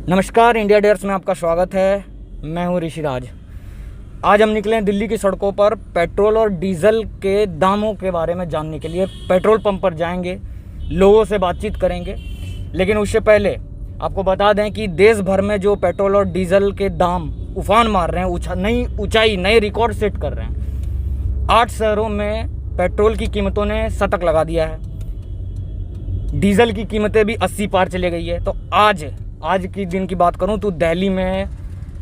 नमस्कार, India dares में आपका स्वागत है। मैं हूं ऋषिराज। आज हम निकले हैं दिल्ली की सड़कों पर पेट्रोल और डीजल के दामों के बारे में जानने के लिए। पेट्रोल पंप पर जाएंगे, लोगों से बातचीत करेंगे, लेकिन उससे पहले आपको बता दें कि देश भर में जो पेट्रोल और डीजल के दाम उफान मार रहे हैं, नए रिकॉर्ड सेट कर रहे हैं। 8 शहरों में पेट्रोल की कीमतों ने शतक लगा दिया है, डीजल की कीमतें भी 80 पार चले गई है। तो आज की दिन की बात करूं तो दिल्ली में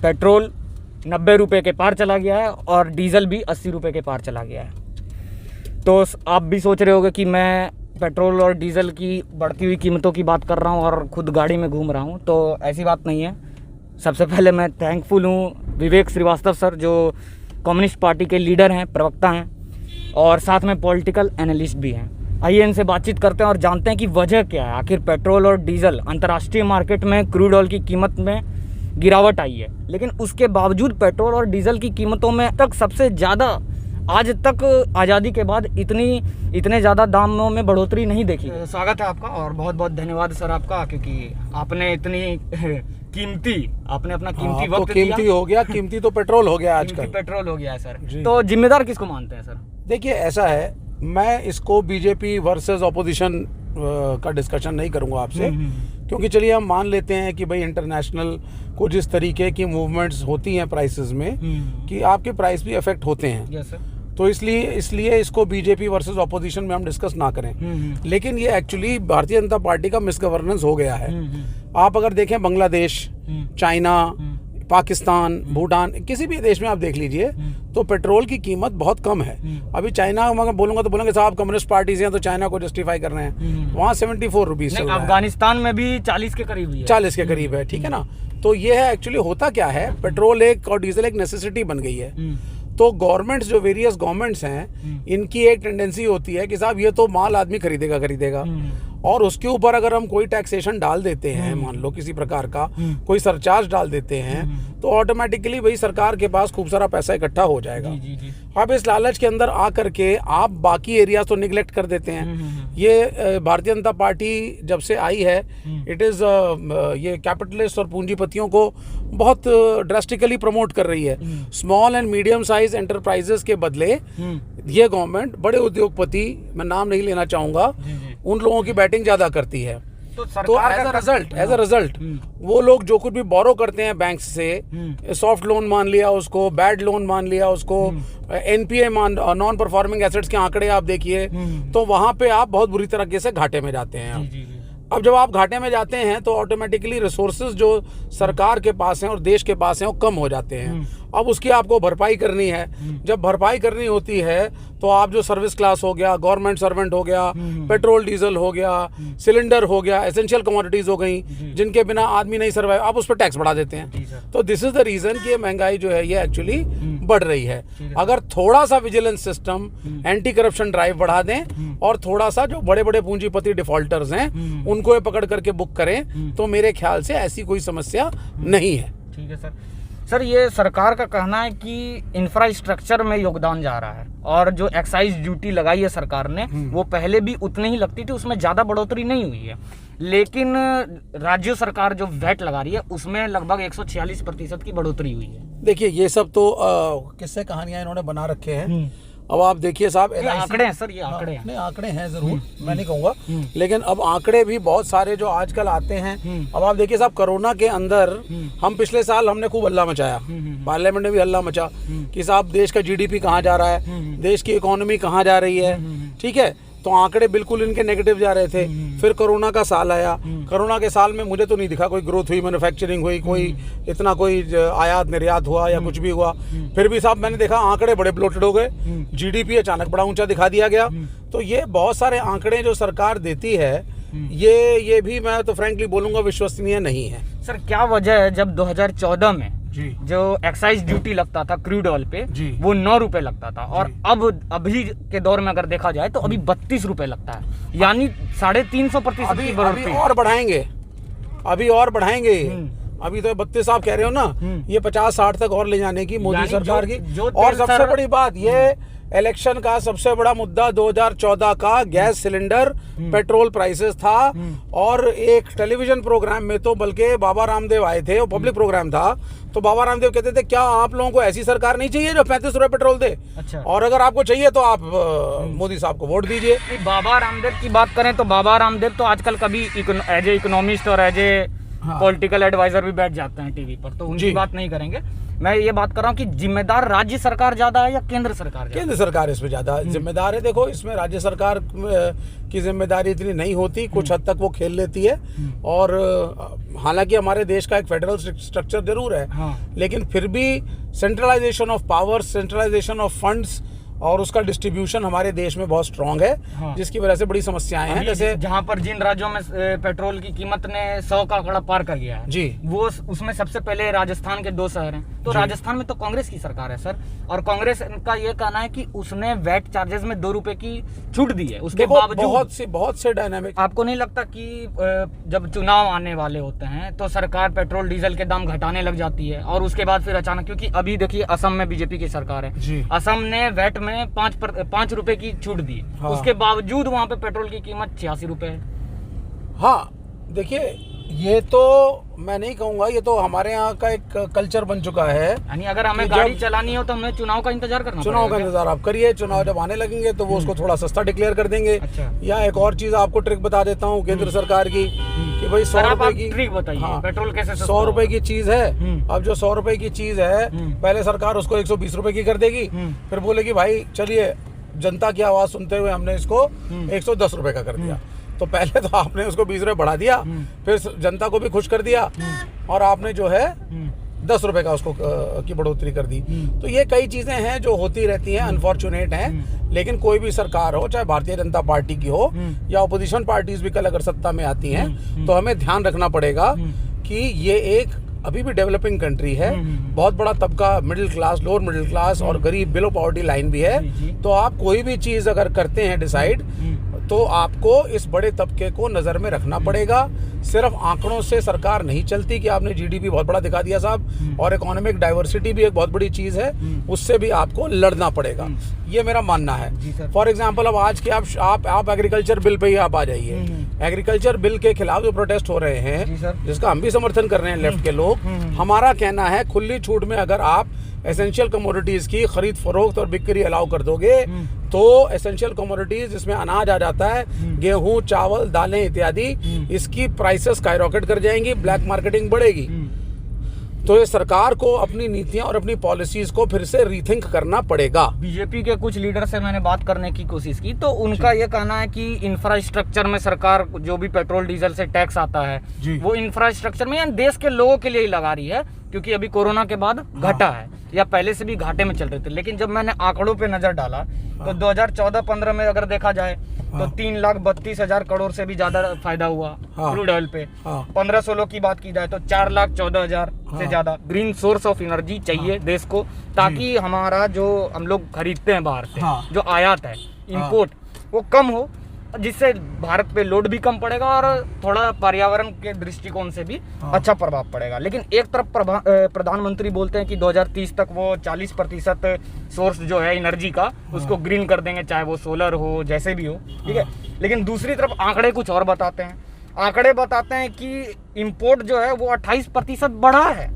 पेट्रोल 90 रुपये के पार चला गया है और डीजल भी 80 रुपये के पार चला गया है। तो आप भी सोच रहे होंगे कि मैं पेट्रोल और डीजल की बढ़ती हुई कीमतों की बात कर रहा हूं और ख़ुद गाड़ी में घूम रहा हूं, तो ऐसी बात नहीं है। सबसे पहले मैं थैंकफुल हूं विवेक श्रीवास्तव सर, जो कम्युनिस्ट पार्टी के लीडर हैं, प्रवक्ता हैं और साथ में पॉलिटिकल एनालिस्ट भी हैं। आइए इनसे बातचीत करते हैं और जानते हैं कि वजह क्या है। आखिर पेट्रोल और डीजल अंतर्राष्ट्रीय मार्केट में क्रूड ऑयल की कीमत में गिरावट आई है, लेकिन उसके बावजूद पेट्रोल और डीजल की कीमतों में तक सबसे ज़्यादा आज तक आज़ादी के बाद इतने ज़्यादा दामों में बढ़ोतरी नहीं देखी। स्वागत है आपका और बहुत बहुत धन्यवाद सर आपका, क्योंकि आपने इतनी आपने अपना कीमती वक्त दिया। कीमती हो गया, कीमती तो पेट्रोल हो गया आजकल। पेट्रोल हो गया है सर। तो जिम्मेदार किसको मानते हैं सर? देखिए, ऐसा है, मैं इसको बीजेपी वर्सेस ऑपोजिशन का डिस्कशन नहीं करूंगा आपसे, क्योंकि चलिए हम मान लेते हैं कि भाई इंटरनेशनल कुछ इस तरीके की मूवमेंट्स होती हैं प्राइसेस में कि आपके प्राइस भी अफेक्ट होते हैं। Yes sir. तो इसलिए इसको बीजेपी वर्सेस ऑपोजिशन में हम डिस्कस ना करें। लेकिन ये एक्चुअली भारतीय जनता पार्टी का मिसगवर्नेंस हो गया है। आप अगर देखें बांग्लादेश, चाइना, पाकिस्तान, भूटान, किसी भी देश में आप देख लीजिए तो पेट्रोल की कीमत बहुत कम है। अभी चाइना में बोलूंगा तो बोलेंगे साहब कम्युनिस्ट पार्टी से हैं तो चाइना को जस्टिफाई कर रहे हैं। वहाँ 74 रुपीज चल रहा है। अफगानिस्तान में भी 40 के करीब है। 40 के करीब है, ठीक है ना। तो ये है एक्चुअली होता क्या है, पेट्रोल एक और डीजल एक नेसेसिटी बन गई है। तो गवर्नमेंट्स, जो वेरियस गवर्नमेंट्स हैं, इनकी एक टेंडेंसी होती है कि साहब ये तो माल आदमी खरीदेगा और उसके ऊपर अगर हम कोई टैक्सेशन डाल देते हैं, मान लो किसी प्रकार का कोई सरचार्ज डाल देते हैं, तो ऑटोमेटिकली भाई सरकार के पास खूब सारा पैसा इकट्ठा हो जाएगा। अब इस लालच के अंदर आकर के आप बाकी एरियाज तो निगलेक्ट कर देते हैं। ये भारतीय जनता पार्टी जब से आई है, इट इज़ ये कैपिटलिस्ट और पूंजीपतियों को बहुत ड्रास्टिकली प्रमोट कर रही है। Small and medium size enterprises के बदले ये गवर्नमेंट बड़े उद्योगपति, मैं नाम नहीं लेना चाहूँगा, उन लोगों की बैटिंग ज़्यादा करती है। तो एज अ रिजल्ट वो लोग जो कुछ भी बोरो करते हैं बैंक से, सॉफ्ट लोन मान लिया उसको, बैड लोन मान लिया उसको, एनपीए नॉन परफॉर्मिंग एसेट्स के आंकड़े आप देखिए, तो वहाँ पे आप बहुत बुरी तरीके से घाटे में जाते हैं। अब जब आप घाटे में जाते हैं तो ऑटोमेटिकली रिसोर्सेज जो सरकार के पास हैं और देश के पास हैं वो कम हो जाते हैं। अब उसकी आपको भरपाई करनी है। जब भरपाई करनी होती है तो आप जो सर्विस क्लास हो गया, गवर्नमेंट सर्वेंट हो गया, पेट्रोल डीजल हो गया, सिलेंडर हो गया, एसेंशियल कमोडिटीज हो गई, जिनके बिना आदमी नहीं सर्वाइव, आप उस पर टैक्स बढ़ा देते हैं। तो दिस इज द रीजन कि ये महंगाई जो है ये एक्चुअली बढ़ रही है। अगर थोड़ा सा vigilance system, anti corruption drive बढ़ा दें और थोड़ा सा जो बड़े बड़े पूंजीपति डिफॉल्टर्स हैं उनको ये पकड़ करके बुक करें, तो मेरे ख्याल से ऐसी कोई समस्या नहीं है। ठीक है सर, ये सरकार का कहना है कि इंफ्रास्ट्रक्चर में योगदान जा रहा है और जो एक्साइज ड्यूटी लगाई है सरकार ने वो पहले भी उतनी ही लगती थी, उसमें ज़्यादा बढ़ोतरी नहीं हुई है। लेकिन राज्य सरकार जो वैट लगा रही है उसमें लगभग 146% की बढ़ोतरी हुई है। देखिए, ये सब तो किस्से कहानियां इन्होंने बना रखे हैं। अब आप देखिए साहब, आंकड़े हैं सर, ये आंकड़े हैं। नहीं, आंकड़े हैं जरूर, मैं नहीं कहूँगा, लेकिन अब आंकड़े भी बहुत सारे जो आजकल आते हैं। अब आप देखिए साहब, कोरोना के अंदर हम पिछले साल हमने खूब हल्ला मचाया, पार्लियामेंट में भी हल्ला मचा कि साहब देश का जीडीपी कहाँ जा रहा है, देश की इकोनॉमी कहाँ जा रही है, ठीक है। तो आंकड़े बिल्कुल इनके नेगेटिव जा रहे थे। फिर कोरोना का साल आया, कोरोना के साल में मुझे तो नहीं दिखा कोई ग्रोथ हुई, मैन्युफैक्चरिंग हुई, कोई इतना कोई आयात निर्यात हुआ या कुछ भी हुआ। फिर भी साहब मैंने देखा आंकड़े बड़े ब्लोटेड हो गए, जीडीपी अचानक बड़ा ऊंचा दिखा दिया गया। तो ये बहुत सारे आंकड़े जो सरकार देती है, ये भी मैं तो फ्रैंकली बोलूंगा विश्वसनीय नहीं है। सर क्या वजह है, जब 2014 में जो एक्साइज ड्यूटी लगता था क्रूड ऑयल पे वो 9 रुपए लगता था और अब अभी के दौर में अगर देखा जाए तो अभी 32 रुपए लगता है, यानी 350% की बढ़ोतरी। अभी और बढ़ाएंगे। अभी तो 32 आप कह रहे हो ना, ये 50-60 तक और ले जाने की मोदी सरकार की। और सबसे बड़ी बात इलेक्शन का सबसे बड़ा मुद्दा 2014 का गैस सिलेंडर, पेट्रोल प्राइसेस था। और एक टेलीविजन प्रोग्राम में तो बल्कि बाबा रामदेव आए थे, वो पब्लिक प्रोग्राम था, तो बाबा रामदेव कहते थे क्या आप लोगों को ऐसी सरकार नहीं चाहिए जो 35 रुपए पेट्रोल दे? अच्छा। और अगर आपको चाहिए तो आप मोदी साहब को वोट दीजिए। बाबा रामदेव की बात करें तो बाबा रामदेव तो आजकल कभी एज ए इकोनॉमिस्ट और एज ए पॉलिटिकल एडवाइजर भी बैठ जाते हैं टीवी पर, तो उनकी बात नहीं करेंगे। मैं ये बात कर रहा हूँ कि जिम्मेदार राज्य सरकार ज्यादा है या केंद्र सरकार? केंद्र सरकार इसमें ज्यादा जिम्मेदार है। देखो, इसमें राज्य सरकार की जिम्मेदारी इतनी नहीं होती, कुछ हद तक वो खेल लेती है। और हालांकि हमारे देश का एक फेडरल स्ट्रक्चर जरूर है, लेकिन फिर भी centralisation of power, centralisation of funds और उसका डिस्ट्रीब्यूशन हमारे देश में बहुत स्ट्रांग है, जिसकी वजह से बड़ी समस्याएं हैं। जैसे जहां पर जिन राज्यों में पेट्रोल की कीमत ने 100 का आंकड़ा पार कर गया है जी, वो उसमें सबसे पहले राजस्थान के 2 शहर हैं। तो राजस्थान में तो कांग्रेस की सरकार है सर, और कांग्रेस का ये कहना है कि उसने वैट चार्जेस में 2 रुपए की छूट दी है। उसके बावजूद बहुत से डायनामिक। आपको नहीं लगता कि जब चुनाव आने वाले होते हैं तो सरकार पेट्रोल डीजल के दाम घटाने लग जाती है और उसके बाद फिर अचानक, क्योंकि अभी देखिए असम में बीजेपी की सरकार है, असम ने वैट में 5 रुपए की छूट दी, उसके बावजूद वहां पे पेट्रोल की कीमत 86 रुपए है। हाँ, देखिए, ये तो मैं नहीं कहूंगा, ये तो हमारे यहाँ का एक कल्चर बन चुका है। यानी अगर हमें गाड़ी चलानी हो तो हमें चुनाव का इंतजार करना चुनाव का इंतजार आप करिए, चुनाव जब आने लगेंगे तो वो उसको थोड़ा सस्ता डिक्लेयर कर देंगे। अच्छा। या एक और चीज आपको ट्रिक बता देता हूँ केंद्र सरकार की, कि भाई 100 रुपए की ट्रिक बताइए, पेट्रोल कैसे 100 रुपए की चीज है। अब जो 100 रुपए की चीज है, पहले सरकार उसको 120 रुपए की कर देगी, फिर बोलेगी भाई चलिए जनता की आवाज सुनते हुए हमने इसको 110 रुपए का कर दिया। तो पहले तो आपने उसको 20 रुपए बढ़ा दिया, फिर जनता को भी खुश कर दिया, और आपने जो है 10 रुपए का उसको की बढ़ोतरी कर दी। तो ये कई चीजें हैं जो होती रहती हैं, अनफॉर्चुनेट हैं। लेकिन कोई भी सरकार हो, चाहे भारतीय जनता पार्टी की हो या अपोजिशन पार्टीज भी कल अगर सत्ता में आती हैं, तो हमें ध्यान रखना पड़ेगा कि ये एक अभी भी डेवलपिंग कंट्री है। बहुत बड़ा तबका middle class, lower middle class और गरीब बिलो पॉवर्टी लाइन भी है। तो आप कोई भी चीज अगर करते हैं डिसाइड, तो आपको इस बड़े तबके को नजर में रखना पड़ेगा। सिर्फ आंकड़ों से सरकार नहीं चलती कि आपने जीडीपी बहुत बड़ा दिखा दिया साहब, और इकोनॉमिक डाइवर्सिटी भी एक बहुत बड़ी चीज है, उससे भी आपको लड़ना पड़ेगा। ये मेरा मानना है। फॉर एग्जाम्पल, अब आज के आप एग्रीकल्चर बिल पे ही आप आ जाइए। एग्रीकल्चर बिल के खिलाफ जो प्रोटेस्ट हो रहे हैं, जिसका हम भी समर्थन कर रहे हैं लेफ्ट के लोग, हमारा कहना है खुली छूट में अगर आप एसेंशियल कमोडिटीज की खरीद फरोख्त और बिक्री अलाउ कर दोगे, तो एसेंशियल कमोडिटीज जिसमें अनाज आ जाता है, गेहूं, चावल, दालें इत्यादि, इसकी प्राइसेस स्काईरॉकेट कर जाएंगी, ब्लैक मार्केटिंग बढ़ेगी। तो ये सरकार को अपनी नीतियां और अपनी पॉलिसीज को फिर से रीथिंक करना पड़ेगा। बीजेपी के कुछ लीडर से मैंने बात करने की कोशिश की, तो उनका ये कहना है कि इंफ्रास्ट्रक्चर में सरकार जो भी पेट्रोल डीजल से टैक्स आता है, वो इंफ्रास्ट्रक्चर में यानी देश के लोगों के लिए ही लगा रही है, क्योंकि अभी कोरोना के बाद घटा है, या पहले से भी घाटे में चल रहे थे। लेकिन जब मैंने आंकड़ों पे नजर डाला तो 2014-15 में अगर देखा जाए तो 3,32,000 करोड़ से भी ज्यादा फायदा हुआ क्रूड ऑयल पे। 15-16 की बात की जाए तो 4,14,000 से ज्यादा ग्रीन सोर्स ऑफ एनर्जी चाहिए देश को, ताकि हमारा जो हम लोग खरीदते हैं बाहर से, जो आयात है, इंपोर्ट, वो कम हो, जिससे भारत पे लोड भी कम पड़ेगा और थोड़ा पर्यावरण के दृष्टिकोण से भी अच्छा प्रभाव पड़ेगा। लेकिन एक तरफ प्रधानमंत्री बोलते हैं कि 2030 तक वो 40% सोर्स जो है एनर्जी का उसको ग्रीन कर देंगे, चाहे वो सोलर हो, जैसे भी हो, ठीक है। लेकिन दूसरी तरफ आंकड़े कुछ और बताते हैं। आंकड़े बताते हैं कि इंपोर्ट जो है वो 28% बढ़ा है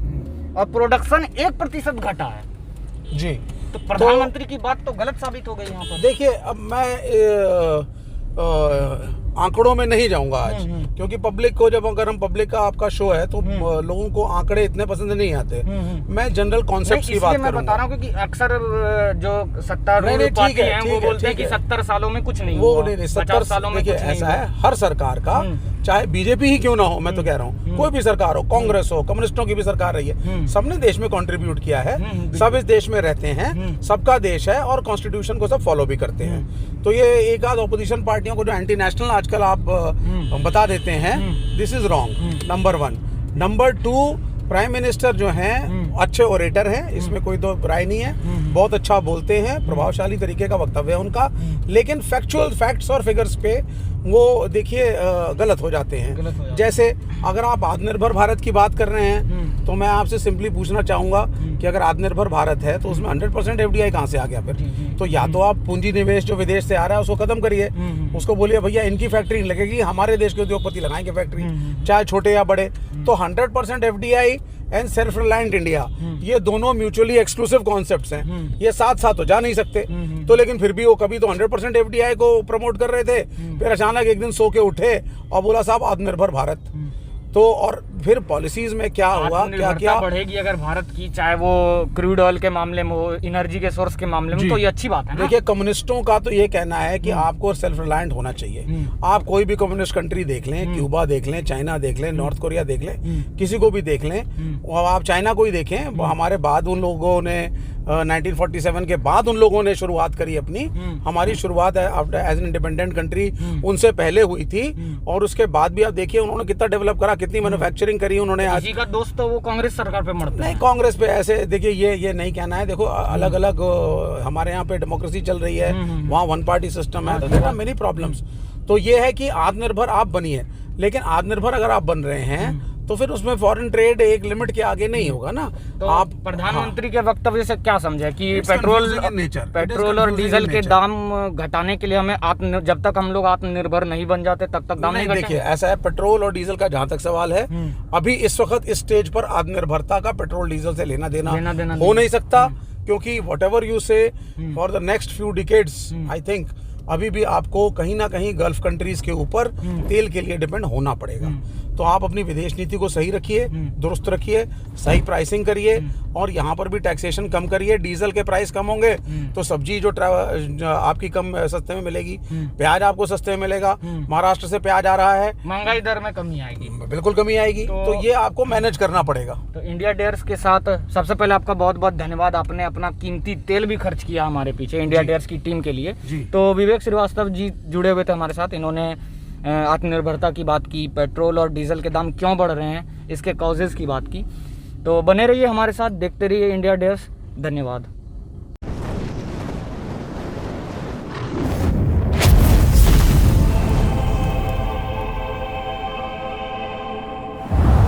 और प्रोडक्शन 1% घटा है जी। तो प्रधानमंत्री की बात तो गलत साबित हो गई यहाँ पर। देखिए, अब मैं आंकड़ों में नहीं जाऊंगा आज, क्योंकि पब्लिक को, जब अगर हम पब्लिक का आपका शो है तो लोगों को आंकड़े इतने पसंद नहीं आते। मैं जनरल कॉन्सेप्ट की बात करूंगा। मैं बता रहा हूं, क्योंकि अक्सर जो सत्तारूढ़ पार्टी हैं वो बोलते हैं कि 70 सालों में कुछ नहीं हुआ, 70 सालों में कुछ नहीं। ऐसा है, हर सरकार का, चाहे बीजेपी ही क्यों ना हो, मैं तो कह रहा हूँ, कोई भी सरकार हो, कांग्रेस हो, कम्युनिस्टों की भी सरकार रही है, सबने देश में कंट्रीब्यूट किया है, सब इस देश में रहते हैं, सबका देश है और कॉन्स्टिट्यूशन को सब फॉलो भी करते हैं। तो ये एक आध ऑपोजिशन पार्टियों को जो एंटी नेशनल आजकल आप बता देते हैं, this is wrong, number 1। Number 2, prime minister जो हैं अच्छे ओरेटर हैं, इसमें कोई दो राय नहीं है, बहुत अच्छा बोलते हैं, प्रभावशाली तरीके का वक्तव्य है उनका, लेकिन फैक्ट्स और फिगर्स पे वो देखिए गलत हो जाते हैं। जैसे अगर आप आत्मनिर्भर भारत की बात कर रहे हैं तो मैं आपसे सिंपली पूछना चाहूँगा कि अगर आत्मनिर्भर भारत है तो उसमें 100% FDI कहाँ से आ गया फिर? तो या तो आप पूंजी निवेश जो विदेश से आ रहा है उसको खत्म करिए, उसको बोलिए भैया इनकी फैक्ट्री नहीं लगेगी, हमारे देश के उद्योगपति लगाएंगे फैक्ट्री, चाहे छोटे या बड़े। तो 100% FDI and self reliant India, ये दोनों म्यूचुअली एक्सक्लूसिव कॉन्सेप्ट्स हैं, ये साथ साथ तो जा नहीं सकते। तो लेकिन फिर भी वो कभी तो 100% FDI को प्रमोट कर रहे थे, फिर अचानक एक दिन सो के उठे और बोला साहब आत्मनिर्भर भारत। तो और फिर पॉलिसीज में क्या हुआ, क्या क्या बढ़ेगी अगर भारत की, चाहे वो क्रूड ऑयल के मामले में हो, एनर्जी के सोर्स के मामले में, तो ये अच्छी बात है ना। देखिए कम्युनिस्टों का तो ये कहना है कि आपको सेल्फ रिलायंट होना चाहिए। आप कोई भी कम्युनिस्ट कंट्री देख लें, क्यूबा देख लें, चाइना देख लें, नॉर्थ कोरिया देख लें, किसी को भी देख लें, और आप चाइना को ही देखें, हमारे बाद उन लोगों ने 1947 के बाद उन लोगों ने शुरुआत करी अपनी, हमारी शुरुआत एज एन इंडिपेंडेंट कंट्री उनसे पहले हुई थी, और उसके बाद भी आप देखिए उन्होंने कितना डेवलप करा, कितनी मैन्युफैक्चरिंग करी उन्होंने। आज का दोस्त तो वो कांग्रेस सरकार पे मरता नहीं, कांग्रेस पे ऐसे देखिए ये नहीं कहना है। देखो अलग अलग हमारे यहाँ पे डेमोक्रेसी चल रही है, वहाँ वन पार्टी सिस्टम है, देयर आर मेनी प्रॉब्लम्स। तो ये है कि आत्मनिर्भर आप बनिए, लेकिन आत्मनिर्भर अगर आप बन रहे हैं तो फिर उसमें फॉरेन ट्रेड एक लिमिट के आगे नहीं होगा ना। तो आप प्रधानमंत्री के वक्तव्य से क्या समझे कि पेट्रोल और डीजल के दाम घटाने के लिए हमें जब तक हम लोग आत्मनिर्भर नहीं बन जाते तब तक दाम नहीं घटेंगे? देखिए ऐसा है, पेट्रोल और डीजल का जहां तक सवाल है, अभी इस वक्त इस स्टेज पर आत्मनिर्भरता का पेट्रोल डीजल से लेना देना हो नहीं सकता, क्योंकि व्हाटएवर यू से for the next few decades I think अभी भी आपको कहीं ना कहीं गल्फ कंट्रीज के ऊपर तेल के लिए डिपेंड होना पड़ेगा। तो आप अपनी विदेश नीति को सही रखिए, दुरुस्त रखिए, सही प्राइसिंग करिए, और यहाँ पर भी टैक्सेशन कम करिए। डीजल के प्राइस कम होंगे तो सब्जी जो आपकी कम सस्ते में मिलेगी, प्याज आपको सस्ते में मिलेगा, महाराष्ट्र से प्याज आ रहा है, महंगाई दर में कमी आएगी, बिल्कुल कमी आएगी। तो ये आपको मैनेज करना पड़ेगा। तो इंडिया डेयर्स के साथ सबसे पहले आपका बहुत बहुत धन्यवाद, आपने अपना कीमती तेल भी खर्च किया हमारे पीछे इंडिया डेयर्स की टीम के लिए। तो विवेक श्रीवास्तव जी जुड़े हुए थे हमारे साथ, इन्होंने आत्मनिर्भरता की बात की, पेट्रोल और डीजल के दाम क्यों बढ़ रहे हैं इसके कॉजेज़ की बात की। तो बने रहिए हमारे साथ, देखते रहिए इंडिया डेयर्स। धन्यवाद।